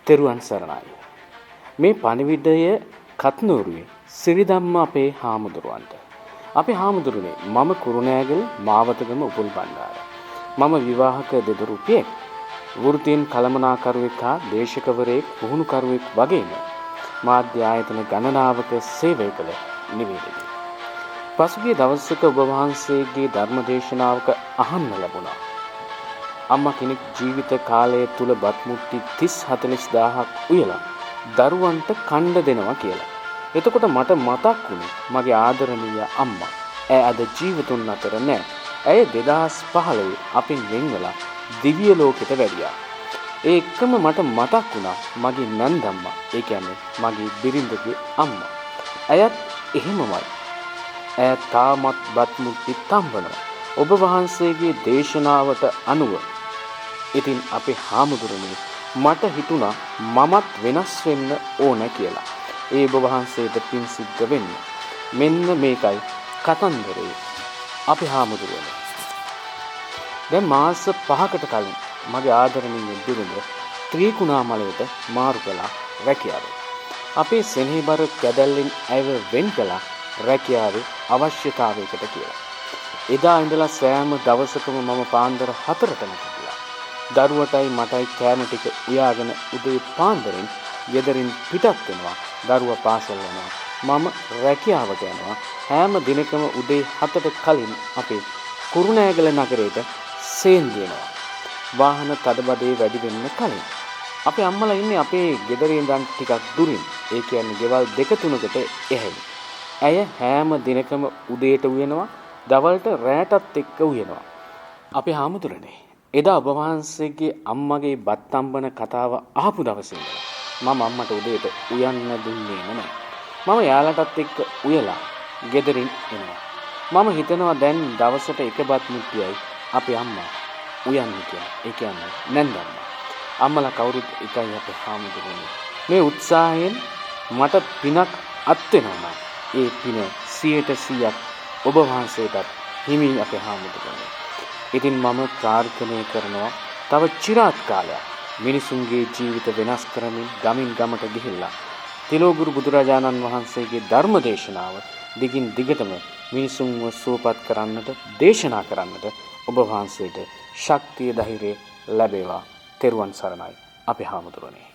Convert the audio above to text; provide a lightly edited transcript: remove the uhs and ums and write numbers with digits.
තෙරුවන් සරණයි. මේ පණිවිඩය කත්නෝරුවේ සිරිධම්ම අපේ හාමුදුරුවන්ට. අපේ හාමුදුරුවනේ මම කුරුණෑගල මාවතගම උපුල් බණ්ඩාර. මම විවාහක දෙදරුපියෙක්. වෘත්තීන් කළමනාකරුවෙක් හා දේශකවරයෙක් පුහුණුකරුවෙක් වගේම මාධ්‍ය ආයතන ගණනාවක සේවය කළ නිවේදකයෙක්. පසුගිය දවසක ඔබ වහන්සේගේ ධර්ම දේශනාවක අහන්න ලැබුණා. අම්මා කෙනෙක් ජීවිත කාලය තුල බත් මුට්ටි 30-40000ක් උයලා දරුවන්ට කණ්ඩ දෙනවා කියලා. එතකොට මට මතක් වුණේ මගේ ආදරණීය අම්මා. ඇය අද ජීවතුන් අතර නැහැ. ඇය 2015 අපින් වෙන් වෙලා දිව්‍ය ලෝකෙට වැඩියා. ඒ එක්කම මට මතක් වුණා මගේ නන්දම්මා. ඒ කියන්නේ මගේ බිරිඳගේ අම්මා. ඇයත් එහෙමමයි. ඇය තාමත් බත් මුට්ටි තම්බනවා. ඔබ වහන්සේගේ දේශනාවට අනුව ඉතින් අපේ හාමුදුරනේ මට හිතුණා මමත් වෙනස් වෙන්න ඕන කියලා. ඒ ඔබ වහන්සේට පින් සිද්ධ වෙන්න. මෙන්න මේකයි කතන්දරේ. අපේ හාමුදුරනේ දැන් මාස 5කට කලින් මගේ ආදරණීය බිරිඳ ත්‍රිකුණාමලයට මාරු කළා රැකියාව. අපේ සෙනෙහබර කැදැල්ලෙන් ඇයව වෙන් කළා රැකියාවේ අවශ්‍යතාවයකට කියලා. එදා ඉඳලා සෑම දවසකම මම පාන්දර 4ටම ගියා. දරුවටයි මටයි කෑම ටික උයාගෙන උදේ පාන්දරෙන් ගෙදරින් පිටත් වෙනවා. දරුවා පාසල් යනවා. මම රැකියාවට යනවා. හැම දිනකම උදේ 7ට කලින් අපේ කුරුණෑගල නගරයට සේන්දු වෙනවා. වාහන තදබදේ වැඩි වෙන්න කලින්. අපේ අම්මලා ඉන්නේ අපේ ගෙදරින් ඉඳන් ටිකක් දුරින්. ඒ කියන්නේ ගෙවල් 2-3කට එහැයි. ඇය හැම දිනකම උදේට උයනවා. දවල්ට රැටත් එක්ක උයනවා. අපේ හාමුදුරනේ එදා ඔබ වහන්සේගේ අම්මගේ බත් තම්බන කතාව අහපු දවසේ ඉඳලා මම අම්මට උදේට උයන්න දුන්නේ නැහැ. මම යාළටත් එක්ක උයලා ගෙදරින් එනවා. මම හිතනවා දැන් දවසට එක බත් මුට්ටියයි අපේ අම්මා උයන්නේ කියලා. ඒ කියන්නේ නැන්දම්මා. අම්මලා කවුරුත් එකයි අපේ හාමුදුරනේ. මේ උත්සාහයෙන් මට පිනක් අත් වෙනවා. ඒ පින 100% ඔබ වහන්සේටත් හිමි අපේ හාමුදුරනේ. ඉතින් මම ප්‍රාර්ථනා කරනවා තව চিරාත් කාලයක් මිනිසුන්ගේ ජීවිත වෙනස් කරමින් ගමින් ගමට ගිහිල්ලා තිලෝගුරු බුදුරජාණන් වහන්සේගේ ධර්ම දේශනාව දිගින් දිගටම මිනිසුන්ව සුවපත් කරන්නට දේශනා කරන්නට ඔබ වහන්සේට ශක්තිය ධෛර්යය ලැබේවා. තෙරුවන් සරණයි අපේ හාමුදුරනේ.